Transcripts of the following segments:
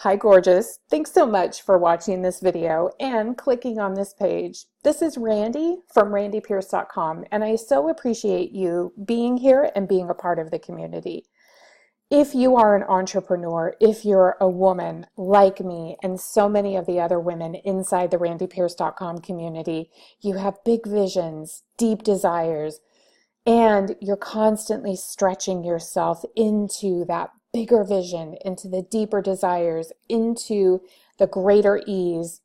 Hi, gorgeous. Thanks so much for watching this video and clicking on this page. This is Randy from randypierce.com, and I so appreciate you being here and being a part of the community. If you are an entrepreneur, if you're a woman like me and so many of the other women inside the randypierce.com community, you have big visions, deep desires, and you're constantly stretching yourself into that bigger vision, into the deeper desires, into the greater ease.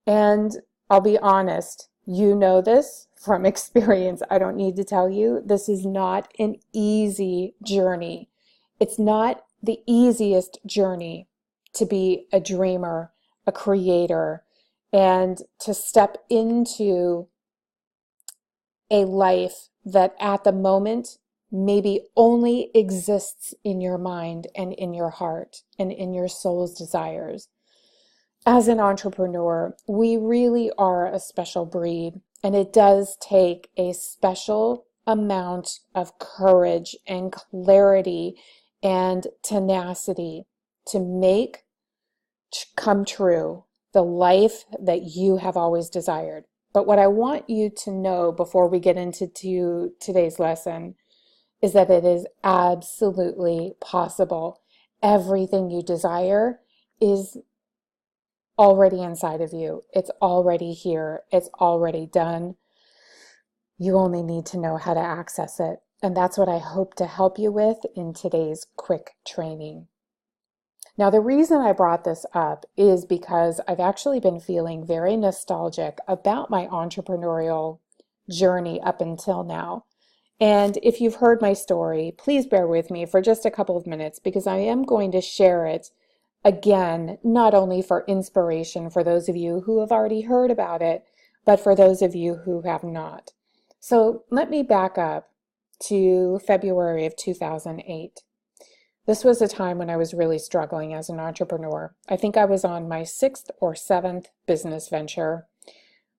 And I'll be honest, you know this from experience. I don't need to tell you, this is not an easy journey. It's not the easiest journey to be a dreamer, a creator, and to step into a life that at the moment maybe only exists in your mind and in your heart and in your soul's desires. As an entrepreneur, we really are a special breed, and it does take a special amount of courage and clarity and tenacity to make come true the life that you have always desired. But what I want you to know before we get into today's lesson is that it is absolutely possible. Everything you desire is already inside of you. It's already here. It's already done. You only need to know how to access it. And that's what I hope to help you with in today's quick training. Now, the reason I brought this up is because I've actually been feeling very nostalgic about my entrepreneurial journey up until now. And if you've heard my story, please bear with me for just a couple of minutes because I am going to share it again, not only for inspiration for those of you who have already heard about it, but for those of you who have not. So let me back up to February of 2008. This was a time when I was really struggling as an entrepreneur. I think I was on my 6th or 7th business venture.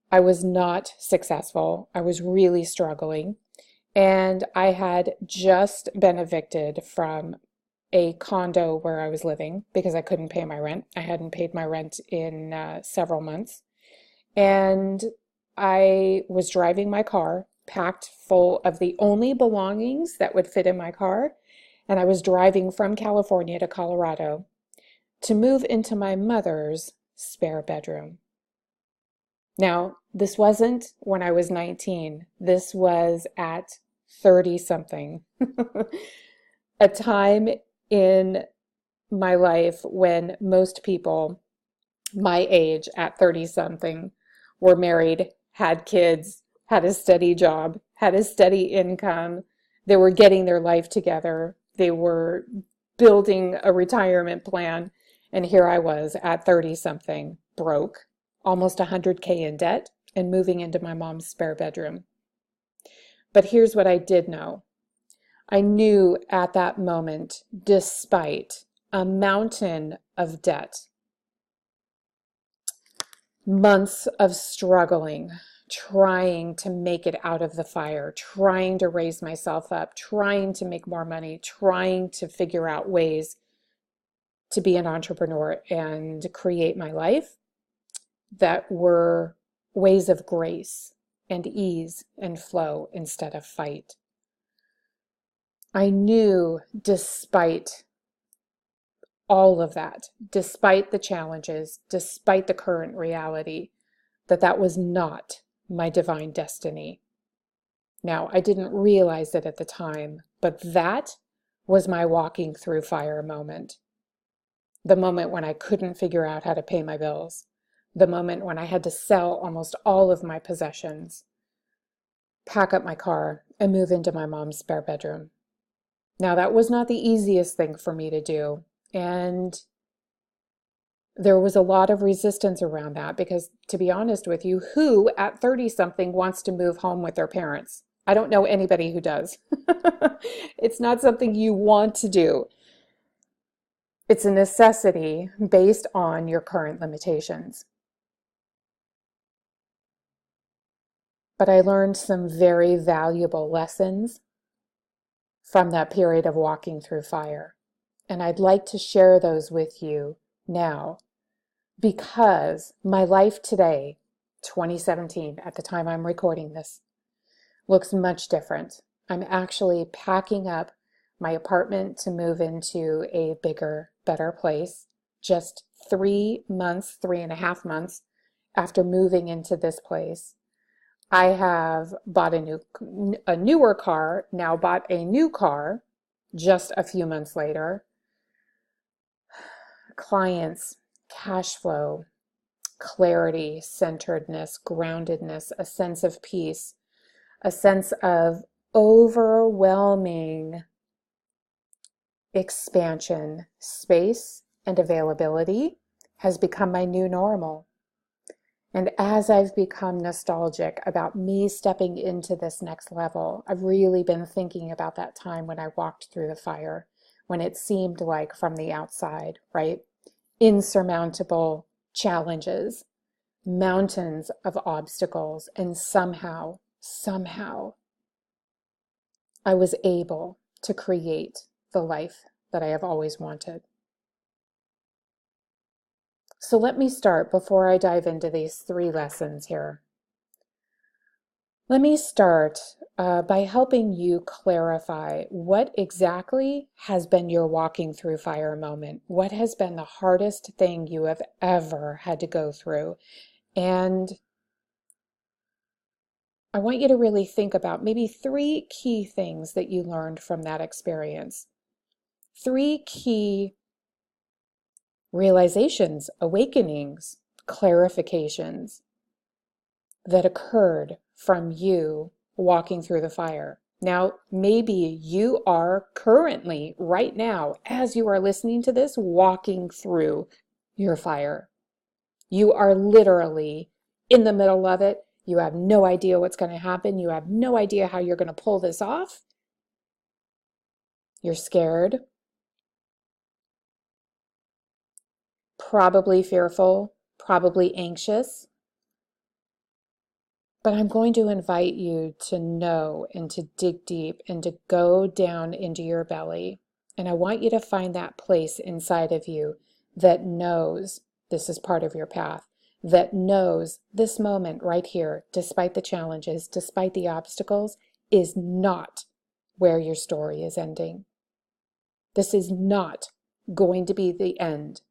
I was not successful. I was really struggling. And I had just been evicted from a condo where I was living because I couldn't pay my rent. I hadn't paid my rent in several months. And I was driving my car packed full of the only belongings that would fit in my car. And I was driving from California to Colorado to move into my mother's spare bedroom. Now, this wasn't when I was 19. This was at 30 something. A time in my life when most people my age at 30 something were married, had kids, had a steady job, had a steady income. They were getting their life together. They were building a retirement plan. And here I was at 30 something, broke, almost 100K in debt, and moving into my mom's spare bedroom. But here's what I did know. I knew at that moment, despite a mountain of debt, months of struggling, trying to make it out of the fire, trying to raise myself up, trying to make more money, trying to figure out ways to be an entrepreneur and create my life that were ways of grace and ease and flow instead of fight. I knew despite all of that, despite the challenges, despite the current reality, that was not my divine destiny. Now, I didn't realize it at the time, but that was my walking through fire moment. The moment when I couldn't figure out how to pay my bills. The moment when I had to sell almost all of my possessions, pack up my car, and move into my mom's spare bedroom. Now, that was not the easiest thing for me to do. And there was a lot of resistance around that because, to be honest with you, who at 30 something wants to move home with their parents? I don't know anybody who does. It's not something you want to do. It's a necessity based on your current limitations. But I learned some very valuable lessons from that period of walking through fire. And I'd like to share those with you now because my life today, 2017, at the time I'm recording this, looks much different. I'm actually packing up my apartment to move into a bigger, better place. Just 3 months, 3.5 months after moving into this place, I have bought a newer car, now bought a new car just a few months later. Clients, cash flow, clarity, centeredness, groundedness, a sense of peace, a sense of overwhelming expansion, space, and availability has become my new normal. And as I've become nostalgic about me stepping into this next level, I've really been thinking about that time when I walked through the fire, when it seemed like from the outside, right? Insurmountable challenges, mountains of obstacles, and somehow, I was able to create the life that I have always wanted. So let me start before I dive into these 3 lessons here. Let me start by helping you clarify what exactly has been your walking through fire moment. What has been the hardest thing you have ever had to go through? And I want you to really think about maybe 3 key things that you learned from that experience. 3 key realizations, awakenings, clarifications that occurred from you walking through the fire. Now, maybe you are currently, right now, as you are listening to this, walking through your fire. You are literally in the middle of it. You have no idea what's going to happen. You have no idea how you're going to pull this off. You're scared, probably fearful, probably anxious. But I'm going to invite you to know and to dig deep and to go down into your belly. And I want you to find that place inside of you that knows this is part of your path, that knows this moment right here, despite the challenges, despite the obstacles, is not where your story is ending. This is not going to be the end.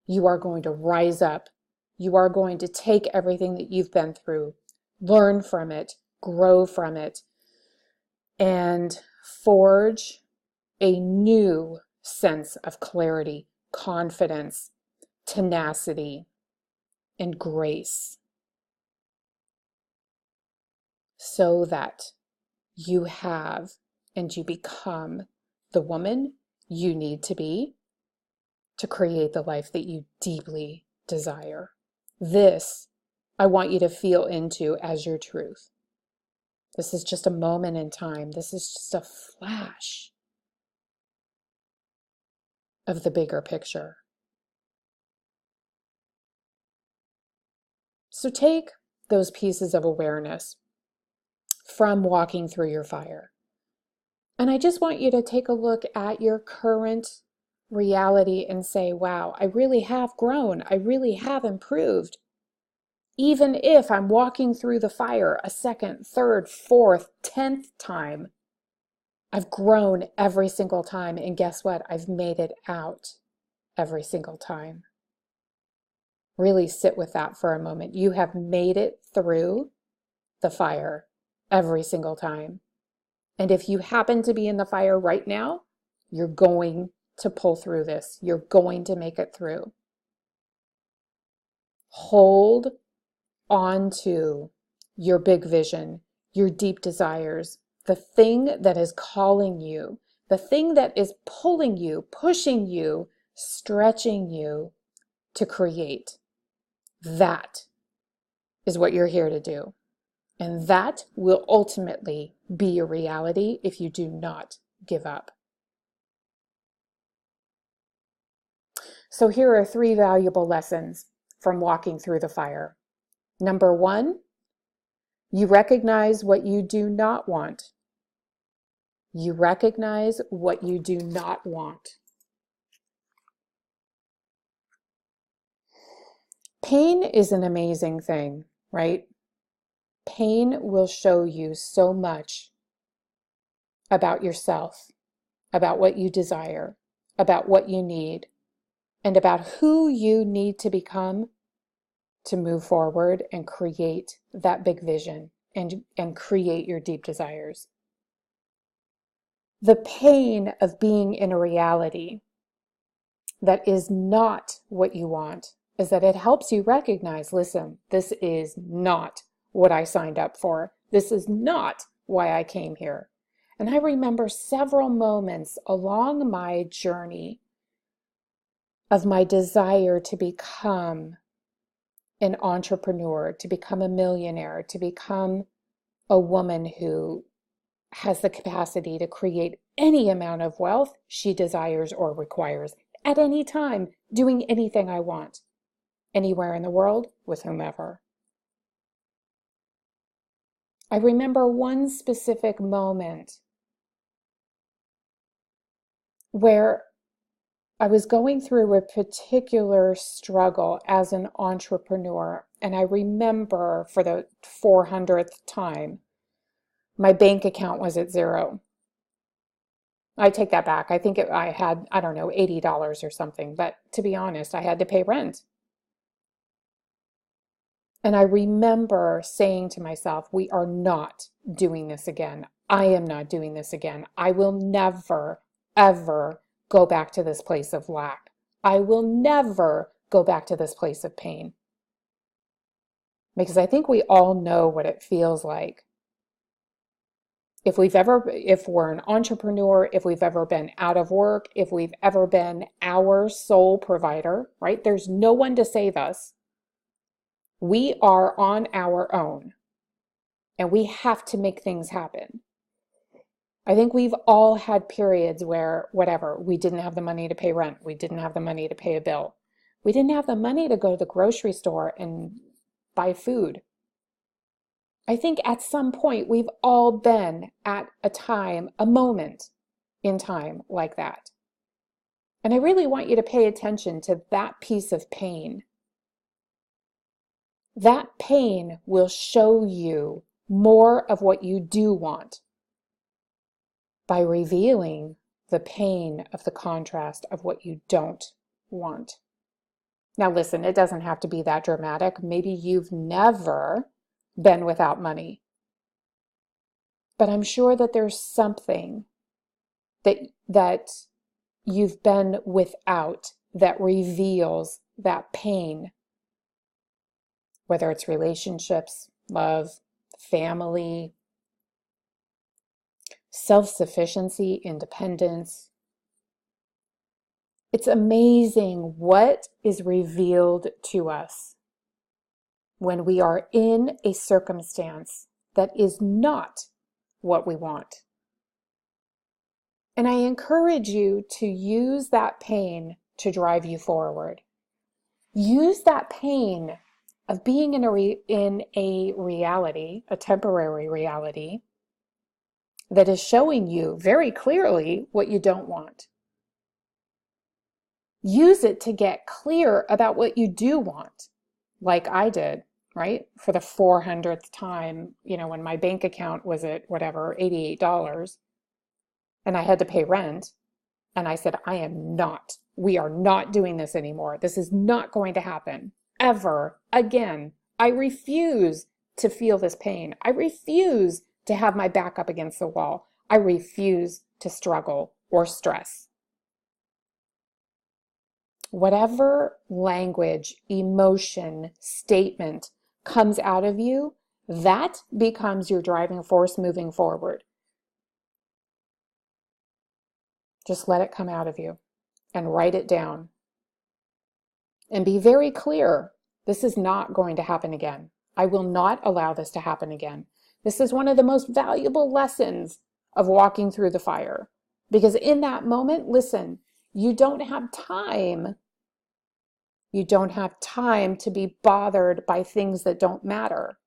You are going to rise up. You are going to take everything that you've been through, learn from it, grow from it, and forge a new sense of clarity, confidence, tenacity, and grace, so that you have and you become the woman you need to be to create the life that you deeply desire. This, I want you to feel into as your truth. This is just a moment in time. This is just a flash of the bigger picture. So take those pieces of awareness from walking through your fire. And I just want you to take a look at your current reality and say, wow, I really have grown. I really have improved. Even if I'm walking through the fire a second, third, fourth, 10th time, I've grown every single time. And guess what? I've made it out every single time. Really sit with that for a moment. You have made it through the fire every single time. And if you happen to be in the fire right now, you're going to pull through this. You're going to make it through. Hold on to your big vision, your deep desires, the thing that is calling you, the thing that is pulling you, pushing you, stretching you to create. That is what you're here to do. And that will ultimately be your reality if you do not give up. So here are 3 valuable lessons from walking through the fire. Number 1, you recognize what you do not want. You recognize what you do not want. Pain is an amazing thing, right? Pain will show you so much about yourself, about what you desire, about what you need, and about who you need to become to move forward and create that big vision and create your deep desires. The pain of being in a reality that is not what you want is that it helps you recognize, listen, this is not what I signed up for. This is not why I came here. And I remember several moments along my journey of my desire to become an entrepreneur, to become a millionaire, to become a woman who has the capacity to create any amount of wealth she desires or requires at any time, doing anything I want, anywhere in the world, with whomever. I remember one specific moment where I was going through a particular struggle as an entrepreneur, and I remember for the 400th time, my bank account was at zero. I take that back. I think I had, I don't know, $80 or something, but to be honest, I had to pay rent. And I remember saying to myself, we are not doing this again. I am not doing this again. I will never, ever go back to this place of lack. I will never go back to this place of pain. Because I think we all know what it feels like. If we're an entrepreneur, if we've ever been out of work, if we've ever been our sole provider, right? There's no one to save us. We are on our own and we have to make things happen. I think we've all had periods where, whatever, we didn't have the money to pay rent. We didn't have the money to pay a bill. We didn't have the money to go to the grocery store and buy food. I think at some point we've all been at a time, a moment in time like that. And I really want you to pay attention to that piece of pain. That pain will show you more of what you do want by revealing the pain of the contrast of what you don't want. Now listen, it doesn't have to be that dramatic. Maybe you've never been without money. But I'm sure that there's something that you've been without that reveals that pain, whether it's relationships, love, family, self-sufficiency, independence. It's amazing what is revealed to us when we are in a circumstance that is not what we want. And I encourage you to use that pain to drive you forward. Use that pain of being in a reality, a temporary reality, that is showing you very clearly what you don't want. Use it to get clear about what you do want, like I did, right? For the 400th time, when my bank account was at whatever, $88, and I had to pay rent, and I said, we are not doing this anymore. This is not going to happen ever again. I refuse to feel this pain. I refuse to have my back up against the wall. I refuse to struggle or stress. Whatever language, emotion, statement comes out of you, that becomes your driving force moving forward. Just let it come out of you and write it down. And be very clear, this is not going to happen again. I will not allow this to happen again. This is one of the most valuable lessons of walking through the fire. Because in that moment, listen, you don't have time. You don't have time to be bothered by things that don't matter.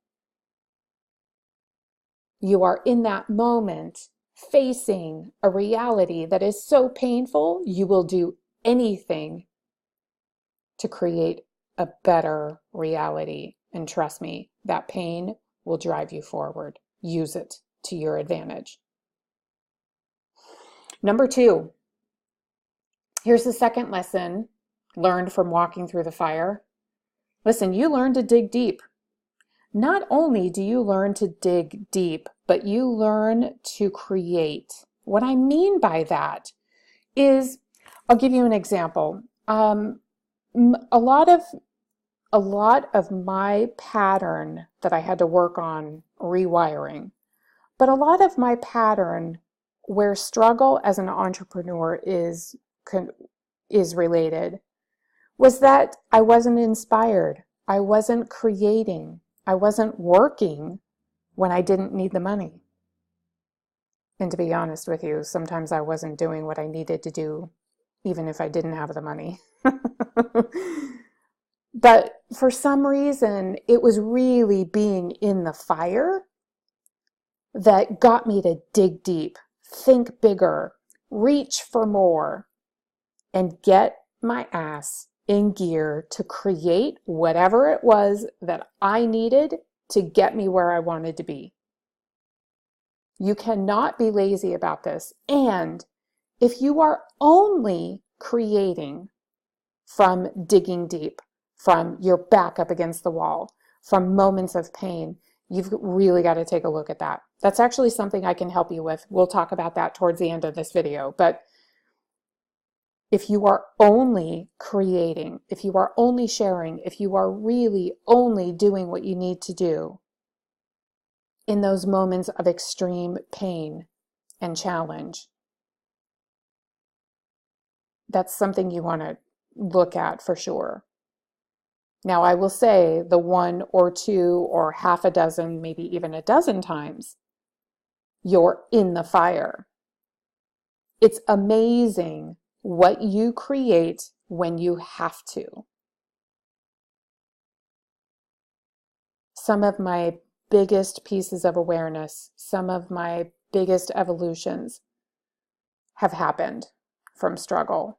You are in that moment facing a reality that is so painful, you will do anything to create a better reality. And trust me, that pain will drive you forward. Use it to your advantage. Number 2, here's the second lesson learned from walking through the fire. Listen, you learn to dig deep. Not only do you learn to dig deep, but you learn to create. What I mean by that is, I'll give you an example. A lot of my pattern that I had to work on rewiring, but a lot of my pattern where struggle as an entrepreneur is related was that I wasn't inspired. I wasn't creating. I wasn't working when I didn't need the money. And to be honest with you, sometimes I wasn't doing what I needed to do, even if I didn't have the money. But for some reason, it was really being in the fire that got me to dig deep, think bigger, reach for more, and get my ass in gear to create whatever it was that I needed to get me where I wanted to be. You cannot be lazy about this. And if you are only creating from digging deep, from your back up against the wall, from moments of pain, you've really got to take a look at that. That's actually something I can help you with. We'll talk about that towards the end of this video. But if you are only creating, if you are only sharing, if you are really only doing what you need to do in those moments of extreme pain and challenge, that's something you want to look at for sure. Now, I will say the 1 or 2 or half a dozen, maybe even a dozen times you're in the fire. It's amazing what you create when you have to. Some of my biggest pieces of awareness, some of my biggest evolutions have happened from struggle.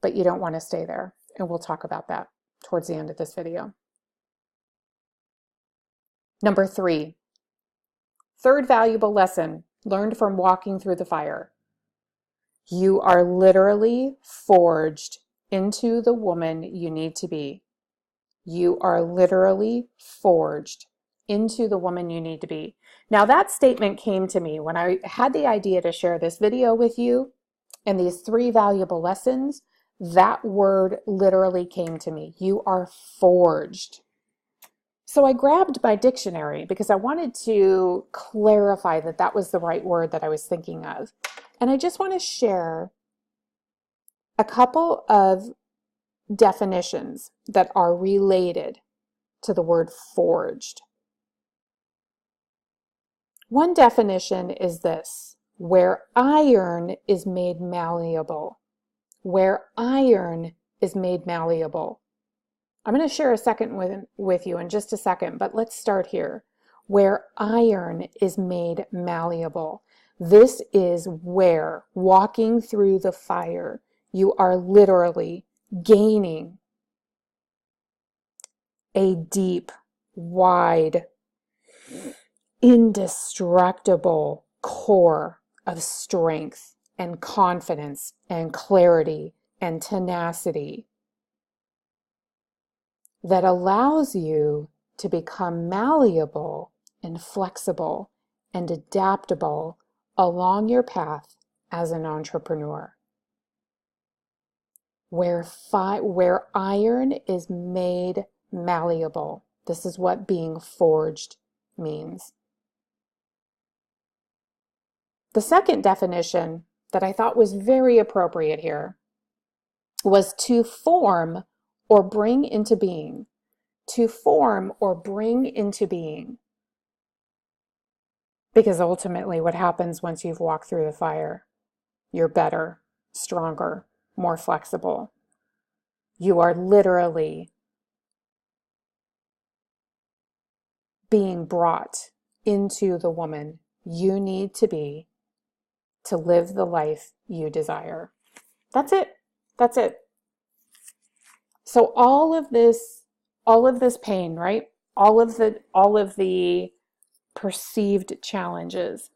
But you don't want to stay there. And we'll talk about that towards the end of this video. Number 3, third valuable lesson learned from walking through the fire. You are literally forged into the woman you need to be. You are literally forged into the woman you need to be. Now, that statement came to me when I had the idea to share this video with you and these 3 valuable lessons. That word literally came to me. You are forged. So I grabbed my dictionary because I wanted to clarify that that was the right word that I was thinking of. And I just want to share a couple of definitions that are related to the word forged. One definition is this: where iron is made malleable. Where iron is made malleable. I'm going to share a second with you in just a second, but let's start here. Where iron is made malleable. This is where, walking through the fire, you are literally gaining a deep, wide, indestructible core of strength and confidence and clarity and tenacity that allows you to become malleable and flexible and adaptable along your path as an entrepreneur. Where iron is made malleable. This is what being forged means. The second definition that I thought was very appropriate here was to form or bring into being. To form or bring into being. Because ultimately what happens once you've walked through the fire, you're better, stronger, more flexible. You are literally being brought into the woman you need to be to live the life you desire. That's it. That's it. So all of this pain, right? All of the perceived challenges,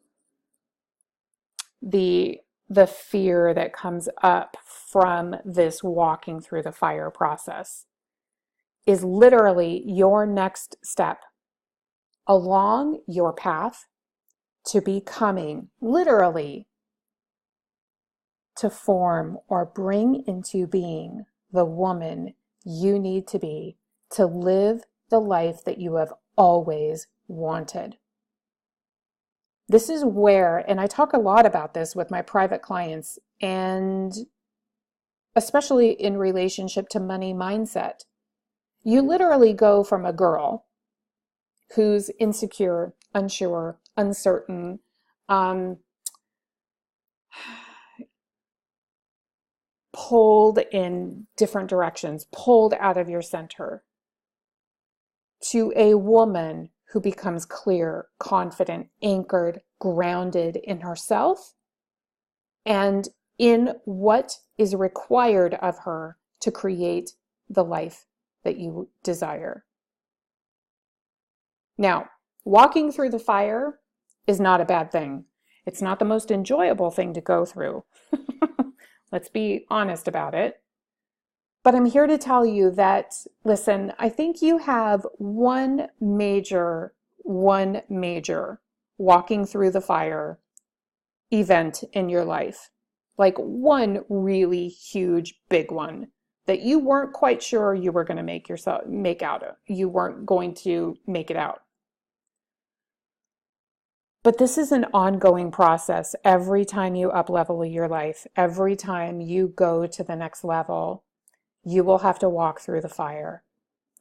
the the fear that comes up from this walking through the fire process is literally your next step along your path to becoming, literally, to form or bring into being the woman you need to be to live the life that you have always wanted. This is where, and I talk a lot about this with my private clients, and especially in relationship to money mindset. You literally go from a girl who's insecure, unsure, uncertain, um, pulled in different directions, pulled out of your center, to a woman who becomes clear, confident, anchored, grounded in herself and in what is required of her to create the life that you desire. Now, walking through the fire is not a bad thing. It's not the most enjoyable thing to go through. Let's be honest about it. But I'm here to tell you that, listen, I think you have one major walking through the fire event in your life. Like one really huge, big one that you weren't quite sure you were going to make out of. You weren't going to make it out. But this is an ongoing process. Every time you up-level your life, every time you go to the next level, you will have to walk through the fire.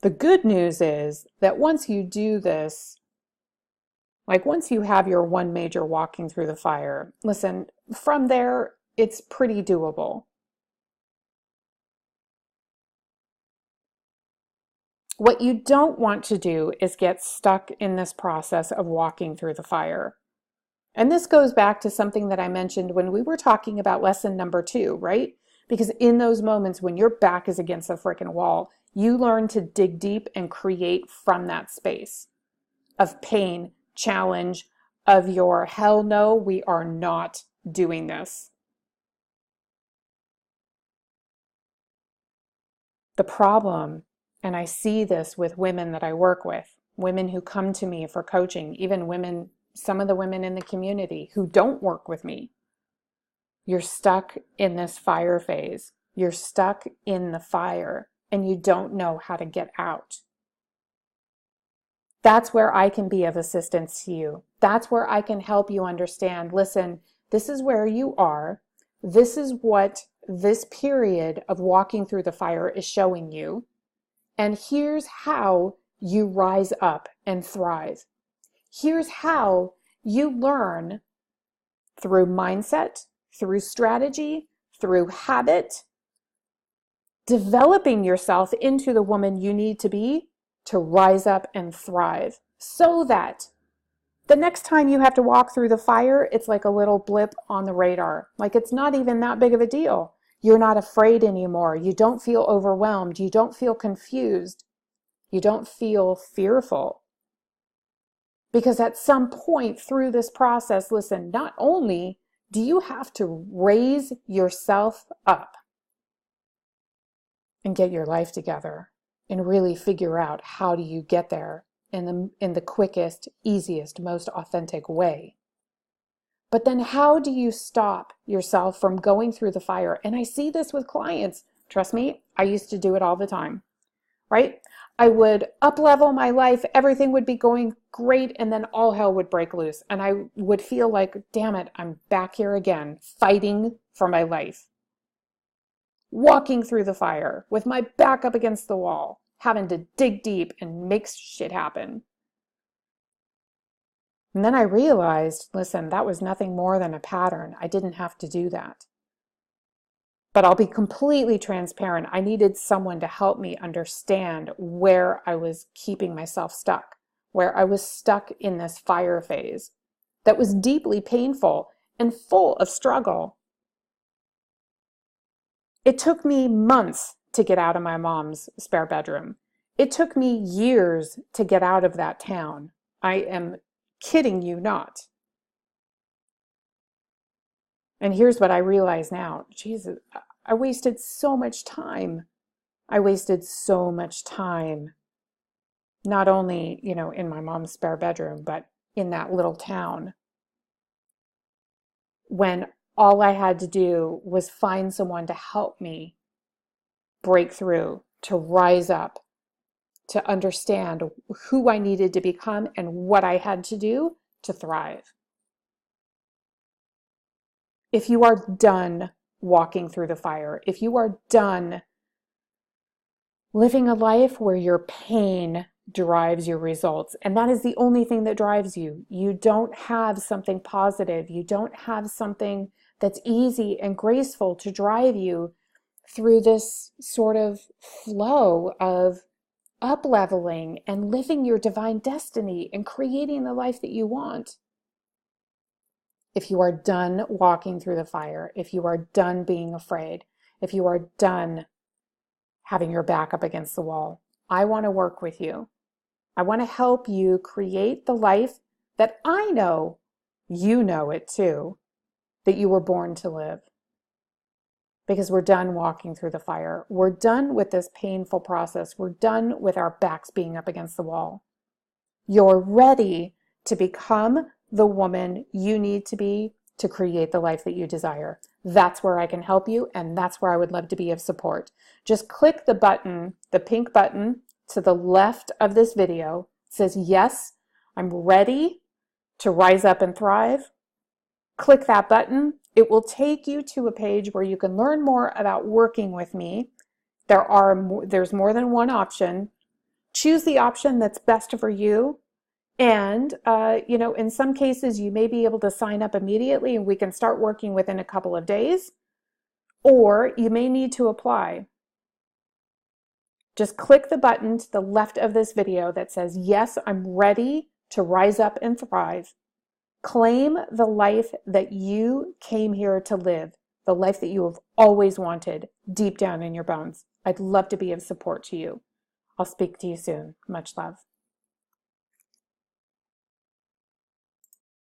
The good news is that once you do this, like once you have your one major walking through the fire, listen, from there, it's pretty doable. What you don't want to do is get stuck in this process of walking through the fire. And this goes back to something that I mentioned when we were talking about lesson number 2, right? Because in those moments when your back is against a freaking wall, you learn to dig deep and create from that space of pain, challenge, of your hell no, we are not doing this. The problem, and I see this with women that I work with, women who come to me for coaching, even women, some of the women in the community who don't work with me. You're stuck in this fire phase. You're stuck in the fire and you don't know how to get out. That's where I can be of assistance to you. That's where I can help you understand, listen, this is where you are. This is what this period of walking through the fire is showing you. And here's how you rise up and thrive. Here's how you learn through mindset, through strategy, through habit, developing yourself into the woman you need to be to rise up and thrive so that the next time you have to walk through the fire, it's like a little blip on the radar. Like it's not even that big of a deal. You're not afraid anymore. You don't feel overwhelmed. You don't feel confused. You don't feel fearful. Because at some point through this process, listen, not only do you have to raise yourself up and get your life together and really figure out how do you get there in the quickest, easiest, most authentic way. But then how do you stop yourself from going through the fire? And I see this with clients. Trust me, I used to do it all the time, right? I would up-level my life, everything would be going great, and then all hell would break loose. And I would feel like, damn it, I'm back here again, fighting for my life. Walking through the fire with my back up against the wall, having to dig deep and make shit happen. And then I realized, listen, that was nothing more than a pattern. I didn't have to do that. But I'll be completely transparent. I needed someone to help me understand where I was keeping myself stuck, where I was stuck in this fire phase that was deeply painful and full of struggle. It took me months to get out of my mom's spare bedroom. It took me years to get out of that town. I am kidding you not. And here's what I realize now. Jesus, I wasted so much time. I wasted so much time, not only, in my mom's spare bedroom, but in that little town, when all I had to do was find someone to help me break through, to rise up, to understand who I needed to become and what I had to do to thrive. If you are done walking through the fire, if you are done living a life where your pain drives your results, and that is the only thing that drives you, you don't have something positive, you don't have something that's easy and graceful to drive you through this sort of flow of up-leveling and living your divine destiny and creating the life that you want. If you are done walking through the fire, if you are done being afraid, if you are done having your back up against the wall, I want to work with you. I want to help you create the life that I know, you know it too, that you were born to live. Because we're done walking through the fire. We're done with this painful process. We're done with our backs being up against the wall. You're ready to become the woman you need to be to create the life that you desire. That's where I can help you, and that's where I would love to be of support. Just click the button, the pink button to the left of this video. It says, yes, I'm ready to rise up and thrive. Click that button. It will take you to a page where you can learn more about working with me. There's more than one option. Choose the option that's best for you. And, in some cases, you may be able to sign up immediately and we can start working within a couple of days, or you may need to apply. Just click the button to the left of this video that says, yes, I'm ready to rise up and thrive. Claim the life that you came here to live, the life that you have always wanted deep down in your bones. I'd love to be of support to you. I'll speak to you soon. Much love.